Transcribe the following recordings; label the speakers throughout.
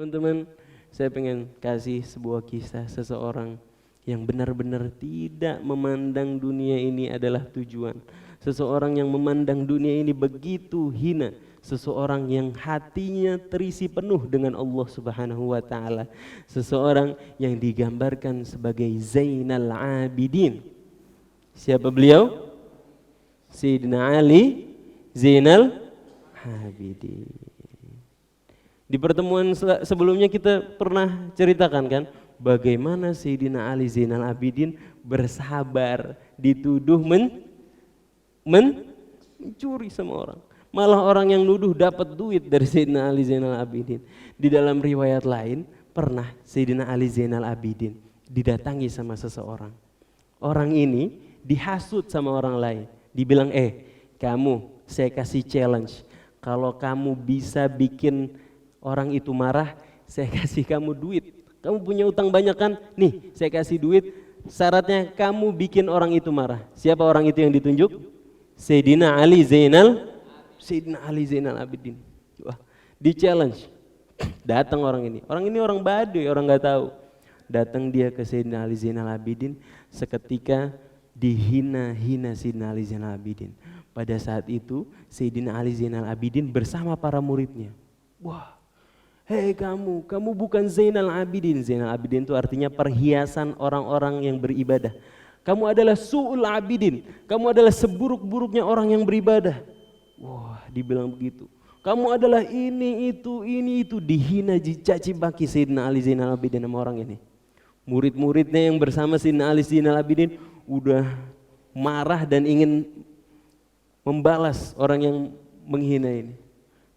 Speaker 1: Teman-teman, saya pengen kasih sebuah kisah seseorang yang benar-benar tidak memandang dunia ini adalah tujuan. Seseorang yang memandang dunia ini begitu hina. Seseorang yang hatinya terisi penuh dengan Allah Subhanahu wa taala. Seseorang yang digambarkan sebagai Zainal Abidin. Siapa beliau? Sayyidina Ali Zainal Abidin. Di pertemuan sebelumnya kita pernah ceritakan kan bagaimana Sayyidina Ali Zainal Abidin bersabar dituduh mencuri sama orang. Malah orang yang nuduh dapat duit dari Sayyidina Ali Zainal Abidin. Di dalam riwayat lain pernah Sayyidina Ali Zainal Abidin didatangi sama seseorang. Orang ini dihasut sama orang lain. Dibilang, kamu saya kasih challenge. Kalau kamu bisa bikin orang itu marah, saya kasih kamu duit. Kamu punya utang banyak kan? Nih, saya kasih duit. Syaratnya kamu bikin orang itu marah. Siapa orang itu yang ditunjuk? Sayyidina Ali Zainal Abidin. Wah, di challenge. Datang orang ini. Orang ini orang Baduy, orang nggak tahu. Datang dia ke Sayyidina Ali Zainal Abidin, seketika dihina-hina Sayyidina Ali Zainal Abidin. Pada saat itu Sayyidina Ali Zainal Abidin bersama para muridnya. Wah, hei kamu bukan Zainal Abidin. Zainal Abidin itu artinya perhiasan orang-orang yang beribadah. Kamu adalah Su'ul Abidin. Kamu adalah seburuk-buruknya orang yang beribadah. Wah, dibilang begitu. Kamu adalah ini itu. Dihina, dicaci maki Sayyidina Ali Zainal Abidin sama orang ini. Murid-muridnya yang bersama Sayyidina Ali Zainal Abidin udah marah dan ingin membalas orang yang menghina ini.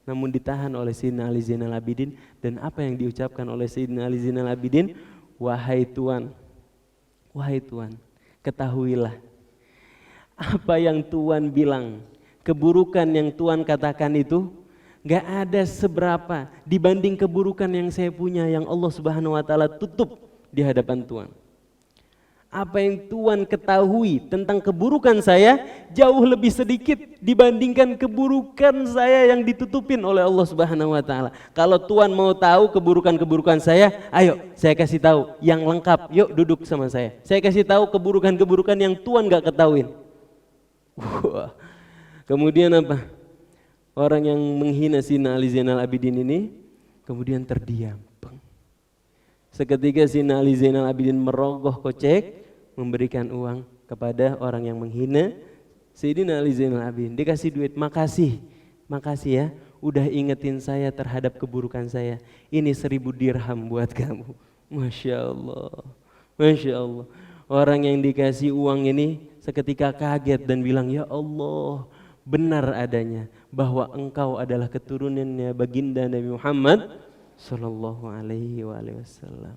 Speaker 1: Namun ditahan oleh Sayyidina Ali Zainal Abidin. Dan apa yang diucapkan oleh Sayyidina Ali Zainal Abidin? Wahai Tuan, ketahuilah apa yang Tuan bilang, keburukan yang Tuan katakan itu gak ada seberapa dibanding keburukan yang saya punya yang Allah Subhanahu wa taala tutup di hadapan Tuan. Apa yang Tuan ketahui tentang keburukan saya jauh lebih sedikit dibandingkan keburukan saya yang ditutupin oleh Allah Subhanahu wa taala. Kalau Tuan mau tahu keburukan-keburukan saya, ayo saya kasih tahu yang lengkap. Yuk duduk sama saya. Saya kasih tahu keburukan-keburukan yang Tuan gak ketahuin. Wah. Kemudian apa? Orang yang menghina Sayyidina Ali Zainal Abidin ini kemudian terdiam. Seketika Sayyidina Ali Zainal Abidin merogoh kocek, memberikan uang kepada orang yang menghina Sayyidina Ali Zainal Abidin. Dikasih duit, makasih ya, udah ingetin saya terhadap keburukan saya. Ini 1000 dirham buat kamu. Masya Allah. Orang yang dikasih uang ini seketika kaget dan bilang, ya Allah, benar adanya bahwa engkau adalah keturunannya baginda Nabi Muhammad Sallallahu alaihi wasallam.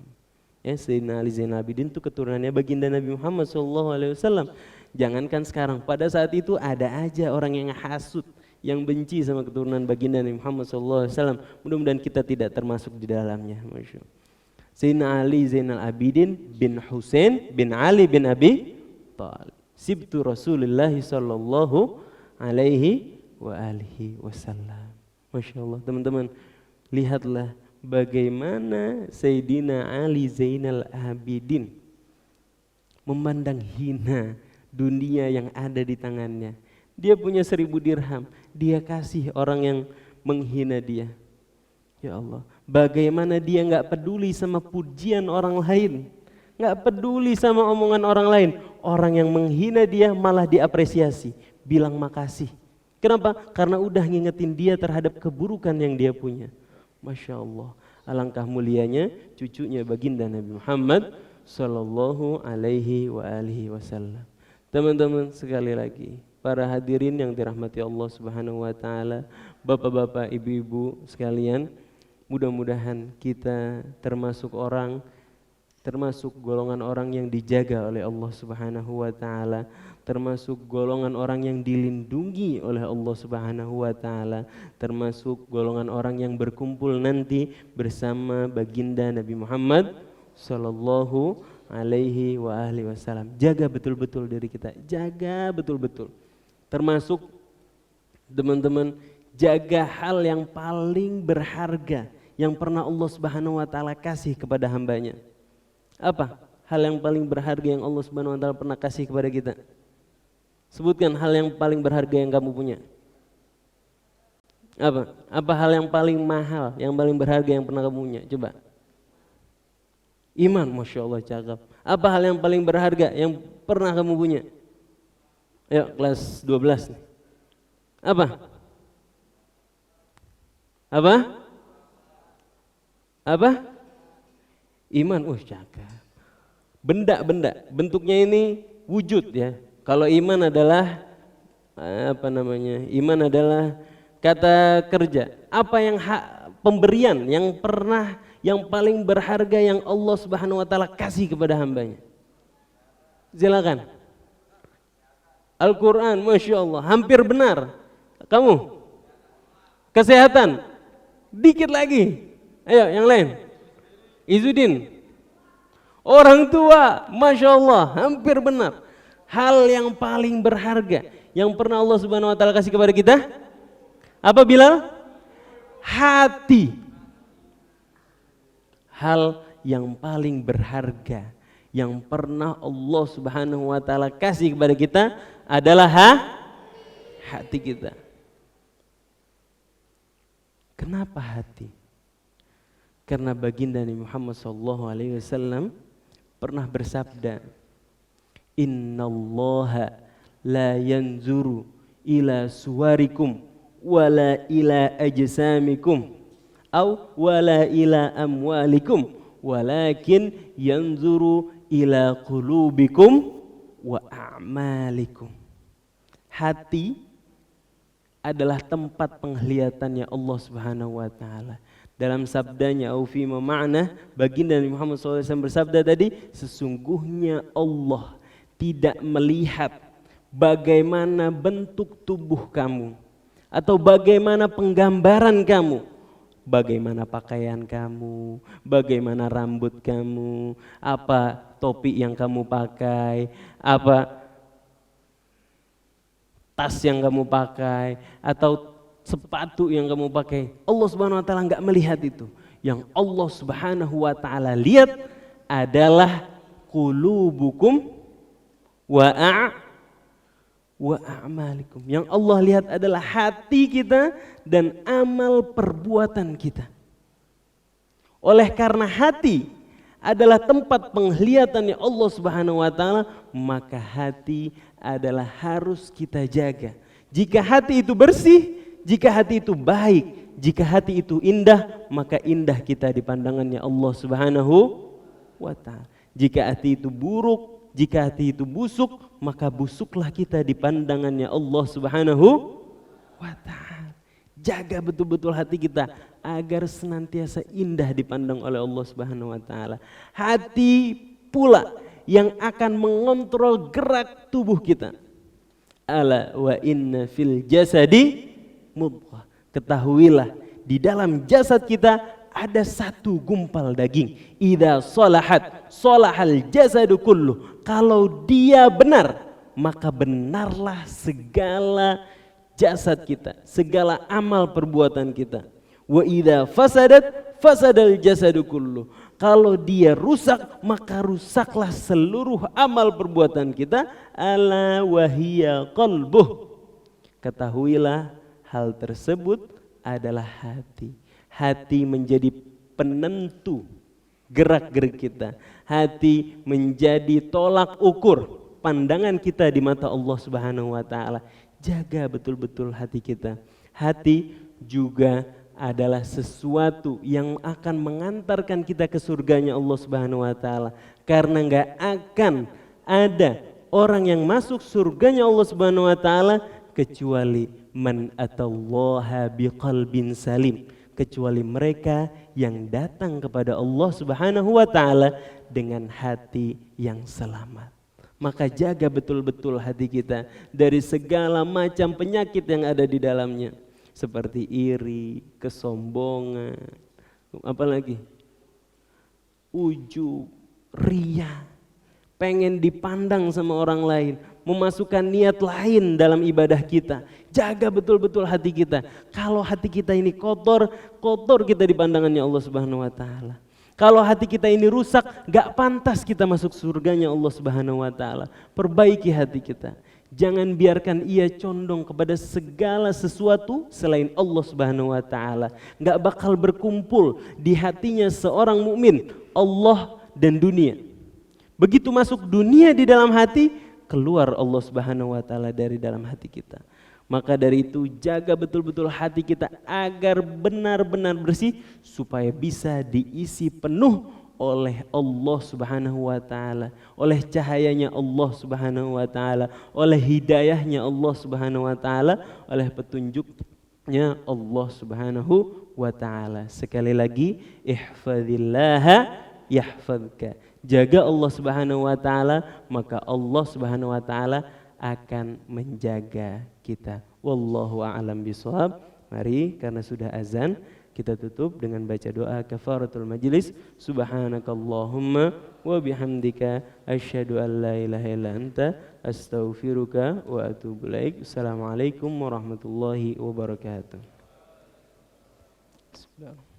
Speaker 1: Ya, Sayyidina Ali Zainal Abidin itu keturunannya baginda Nabi Muhammad Sallallahu alaihi wasallam. Jangankan sekarang, pada saat itu ada aja orang yang hasut, yang benci sama keturunan baginda Nabi Muhammad Sallallahu alaihi wasallam. Mudah-mudahan kita tidak termasuk di dalamnya. Masya Allah. Sayyidina Ali Zainal Abidin bin Husain bin Ali bin Abi Thalib, sibtu Rasulullah Sallallahu alaihi wasallam. Masya Allah, teman-teman, lihatlah bagaimana Sayyidina Ali Zainal Abidin memandang hina dunia yang ada di tangannya. Dia punya 1000 dirham, dia kasih orang yang menghina dia. Ya Allah, bagaimana dia gak peduli sama pujian orang lain, gak peduli sama omongan orang lain. Orang yang menghina dia malah diapresiasi, bilang makasih. Kenapa? Karena udah ngingetin dia terhadap keburukan yang dia punya. Masya Allah, alangkah mulianya cucunya baginda Nabi Muhammad Sallallahu alaihi wasallam. Teman-teman, sekali lagi, para hadirin yang dirahmati Allah Subhanahu wa taala, bapak-bapak, ibu-ibu sekalian, mudah-mudahan kita termasuk golongan orang yang dijaga oleh Allah Subhanahu wa taala, termasuk golongan orang yang dilindungi oleh Allah Subhanahu wa taala, termasuk golongan orang yang berkumpul nanti bersama baginda Nabi Muhammad Sallallahu alaihi wasallam. Jaga betul-betul diri kita, jaga betul-betul. Termasuk teman-teman, jaga hal yang paling berharga yang pernah Allah Subhanahu wa taala kasih kepada hambanya? Apa hal yang paling berharga yang Allah Subhanahu wa taala pernah kasih kepada kita? Sebutkan hal yang paling berharga yang kamu punya. Apa? Apa hal yang paling mahal, yang paling berharga yang pernah kamu punya? Coba. Iman, Masya Allah, cakap. Apa hal yang paling berharga yang pernah kamu punya? Ayo, kelas 12 nih. Apa? Apa? Apa? Iman, cakap. Benda-benda, bentuknya ini wujud ya. Kalau iman adalah Iman adalah kata kerja. Apa yang pemberian yang pernah yang paling berharga yang Allah Subhanahu wa taala kasih kepada hambanya? Silakan. Al-Quran, Masya Allah, hampir benar. Kamu? Kesehatan? Dikit lagi. Ayo yang lain. Izudin. Orang tua, Masya Allah, hampir benar. Hal yang paling berharga yang pernah Allah Subhanahu wa taala kasih kepada kita? Apa Bilal? Hati. Hal yang paling berharga yang pernah Allah Subhanahu wa taala kasih kepada kita adalah hati kita. Kenapa hati? Karena baginda Nabi Muhammad SAW pernah bersabda, Innallaha la yanzuru ila suwarikum wala ila ajsamikum au wala ila amwalikum walakin yanzuru ila qulubikum wa a'malikum. Hati adalah tempat penglihatannya Allah Subhanahu wa taala. Dalam sabdanya au fi ma'na, baginda Nabi Muhammad SAW bersabda tadi, sesungguhnya Allah tidak melihat bagaimana bentuk tubuh kamu atau bagaimana penggambaran kamu, bagaimana pakaian kamu, bagaimana rambut kamu, apa topi yang kamu pakai, apa tas yang kamu pakai, atau sepatu yang kamu pakai. Allah Subhanahu wa taala enggak melihat itu. Yang Allah Subhanahu wa taala lihat adalah qulubukum wa a'malikum. Yang Allah lihat adalah hati kita dan amal perbuatan kita. Oleh karena hati adalah tempat penglihatannya Allah Subhanahu wa taala, maka hati adalah harus kita jaga. Jika hati itu bersih, jika hati itu baik, jika hati itu indah, maka indah kita di pandangannya Allah Subhanahu wa taala. Jika hati itu buruk, jika hati itu busuk, maka busuklah kita di pandangannya Allah Subhanahu wa taala. Jaga betul-betul hati kita agar senantiasa indah dipandang oleh Allah Subhanahu wa taala. Hati pula yang akan mengontrol gerak tubuh kita. Ala wa inna fil jasadi mudghah. Ketahuilah di dalam jasad kita ada satu gumpal daging. Idza salahat salahal jasadu kullu. Kalau dia benar, maka benarlah segala jasad kita, segala amal perbuatan kita. Wa idza fasadat fasadal jasadu kullu. Kalau dia rusak, maka rusaklah seluruh amal perbuatan kita. Ala wahiya qalbuh. Ketahuilah hal tersebut adalah hati. Hati menjadi penentu gerak-gerik kita. Hati menjadi tolak ukur pandangan kita di mata Allah Subhanahu wa taala. Jaga betul-betul hati kita. Hati juga adalah sesuatu yang akan mengantarkan kita ke surganya Allah Subhanahu wa taala. Karena enggak akan ada orang yang masuk surganya Allah Subhanahu wa taala kecuali man atallaha biqalbin salim, kecuali mereka yang datang kepada Allah Subhanahu wa taala dengan hati yang selamat. Maka jaga betul-betul hati kita dari segala macam penyakit yang ada di dalamnya. Seperti iri, kesombongan, apalagi ujub, riya, pengen dipandang sama orang lain. memasukkan niat lain dalam ibadah kita. Jaga betul-betul hati kita. Kalau hati kita ini kotor, kotor kita di pandangannya Allah Subhanahu wa taala. Kalau hati kita ini rusak, gak pantas kita masuk surganya Allah Subhanahu wa taala. Perbaiki hati kita. Jangan biarkan ia condong kepada segala sesuatu selain Allah Subhanahu wa taala. Gak bakal berkumpul di hatinya seorang mukmin Allah dan dunia. Begitu masuk dunia di dalam hati, keluar Allah Subhanahu wa taala dari dalam hati kita. Maka dari itu jaga betul-betul hati kita agar benar-benar bersih supaya bisa diisi penuh oleh Allah Subhanahu wa taala, oleh cahayanya Allah Subhanahu wa taala, oleh hidayahnya Allah Subhanahu wa taala, oleh petunjuknya Allah Subhanahu wa taala. Sekali lagi, ihfazillaha yahfazka. Jaga Allah Subhanahu wa taala, maka Allah Subhanahu wa taala akan menjaga kita. Wallahu a'lam bishawab. Mari karena sudah azan kita tutup dengan baca doa kafaratul majlis. Subhanakallahumma wa bihamdika asyhadu an la ilaha illa anta astaghfiruka wa atubu ilaik. Assalamualaikum warahmatullahi wabarakatuh. Bismillah.